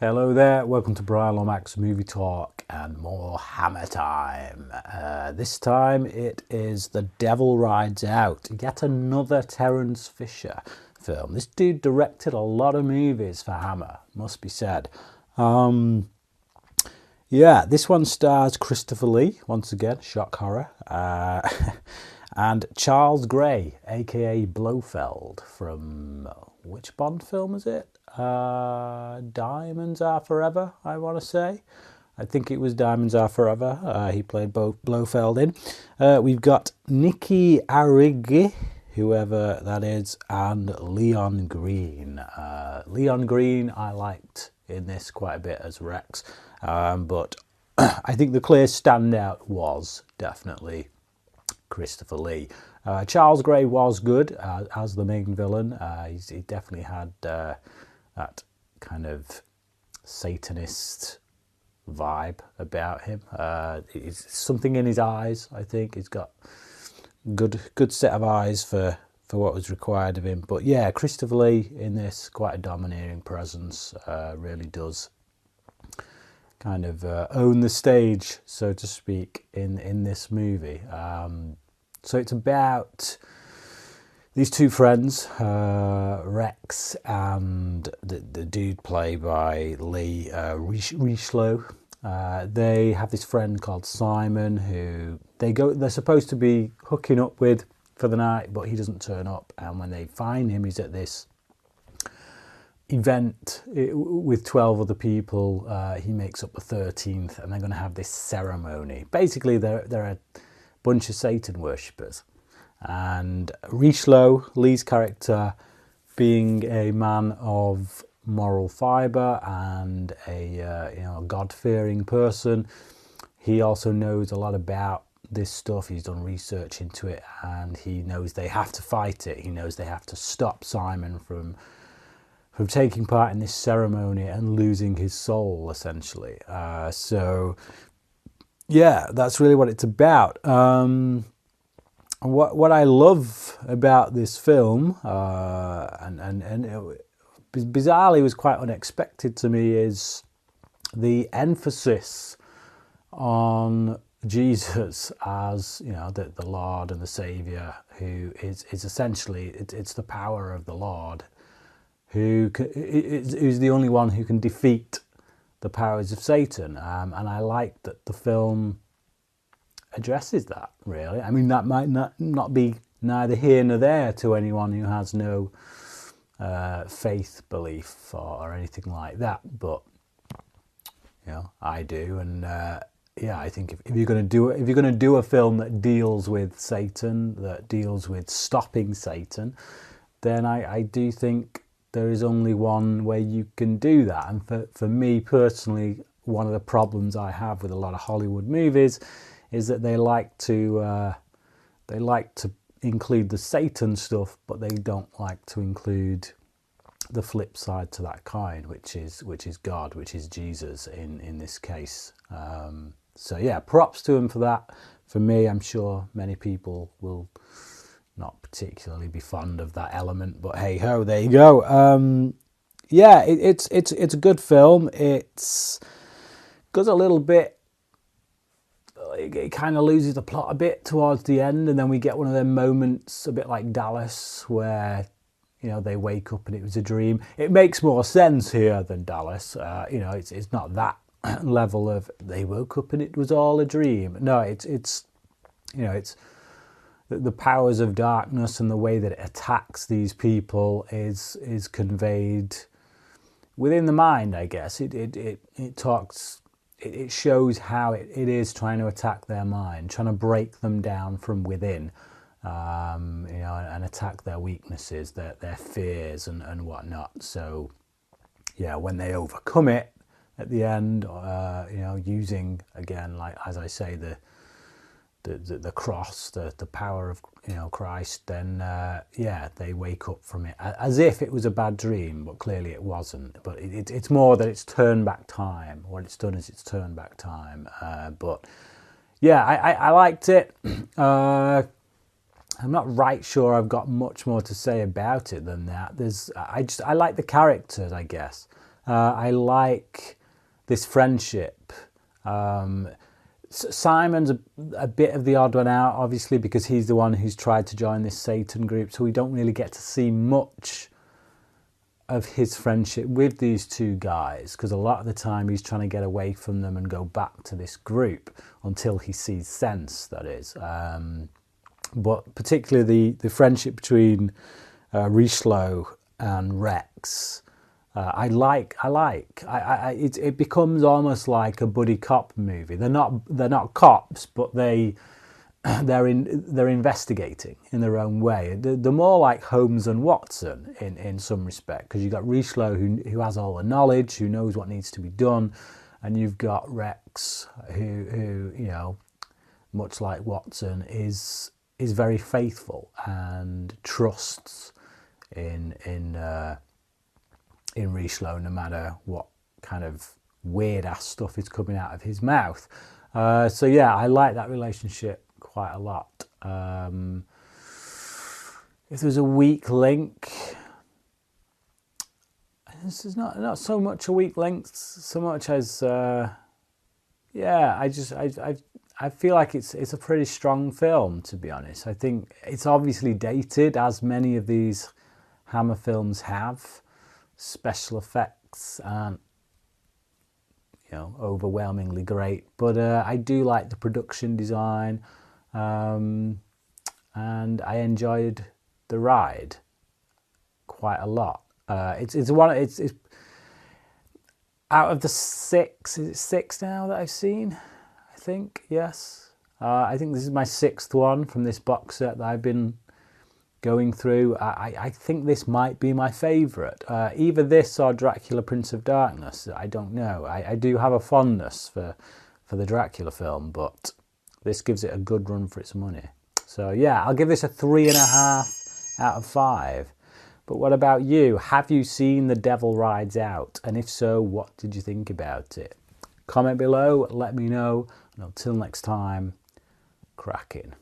Hello there, welcome to Bryan Lomax Movie Talk and more Hammer time. This time it is The Devil Rides Out, yet another Terence Fisher film. This dude directed a lot of movies for Hammer, must be said. This one stars Christopher Lee, once again, shock horror, and Charles Gray, aka Blofeld, from which Bond film is it? Diamonds Are Forever, I want to say. I think it was Diamonds Are Forever. He played Blofeld in. We've got Nicky Arrighi, whoever that is, and Leon Green. Leon Green I liked in this quite a bit as Rex, but I think the clear standout was definitely Christopher Lee. Charles Gray was good as the main villain. He definitely had that kind of Satanist vibe about him. It's something in his eyes, I think. He's got good set of eyes for what was required of him. But yeah, Christopher Lee in this, quite a domineering presence, really does kind of own the stage, so to speak, in this movie. So it's about these two friends, Rex and the dude played by Lee Richelieu. They have this friend called Simon who they're supposed to be hooking up with for the night, but he doesn't turn up. And when they find him, he's at this event with 12 other people. He makes up the 13th, and they're going to have this ceremony. Basically, they're a bunch of Satan worshippers. And Richelieu, Lee's character, being a man of moral fibre and a God-fearing person, he also knows a lot about this stuff. He's done research into it, and he knows they have to fight it. He knows they have to stop Simon from taking part in this ceremony and losing his soul, essentially. So, yeah, that's really what it's about. What I love about this film, and bizarrely was quite unexpected to me, is the emphasis on Jesus as, the Lord and the Saviour, who is essentially, it's the power of the Lord, who's the only one who can defeat the powers of Satan. And I like that the film addresses that, really. I mean, that might not be neither here nor there to anyone who has no faith belief or anything like that, but I do. And I think if you're going to do a film that deals with Satan, that deals with stopping Satan, then I do think there is only one way you can do that. And for me personally, one of the problems I have with a lot of Hollywood movies is that they like to include the Satan stuff, but they don't like to include the flip side to that coin, which is God, which is Jesus in this case. So yeah, props to him for that. For me, I'm sure many people will not particularly be fond of that element, but hey ho, there you go. It's a good film. It's goes a little bit. It kind of loses the plot a bit towards the end, and then we get one of them moments a bit like Dallas where they wake up and it was a dream. It makes more sense here than Dallas. It's not that level of they woke up and it was all a dream. No, it's the powers of darkness and the way that it attacks these people is conveyed within the mind, I guess. It talks. It shows how it is trying to attack their mind, trying to break them down from within, and attack their weaknesses, their fears and whatnot. So, yeah, when they overcome it at the end, using, again, like as I say, the cross, the power of Christ, then they wake up from it as if it was a bad dream, but clearly it wasn't. But it's more that it's turned back time. What it's done is it's turned back time. But yeah, I liked it. I'm not right sure I've got much more to say about it than that. I like the characters, I guess. I like this friendship. Simon's a bit of the odd one out, obviously, because he's the one who's tried to join this Satan group, so we don't really get to see much of his friendship with these two guys, because a lot of the time he's trying to get away from them and go back to this group until he sees sense, that is. But particularly the friendship between Richelieu and Rex, it becomes almost like a buddy cop movie. They're not cops, but they're investigating in their own way. They're more like Holmes and Watson in some respect, because you've got Richelieu who has all the knowledge, who knows what needs to be done, and you've got Rex who you know, much like Watson, is very faithful and trusts in Richelieu, no matter what kind of weird ass stuff is coming out of his mouth. So yeah, I like that relationship quite a lot. If there's a weak link, this is not so much a weak link, so much as yeah, I feel like it's a pretty strong film, to be honest. I think it's obviously dated, as many of these Hammer films have. Special effects aren't, you know, overwhelmingly great, but I do like the production design, and I enjoyed the ride quite a lot. It's out of the 6. Is it 6 now that I've seen? I think, yes. I think this is my 6th one from this box set that I've been going through. I think this might be my favourite. Either this or Dracula Prince of Darkness. I don't know. I do have a fondness for the Dracula film, but this gives it a good run for its money. So yeah, I'll give this a 3.5 out of 5. But what about you? Have you seen The Devil Rides Out? And if so, what did you think about it? Comment below, let me know. And until next time, cracking.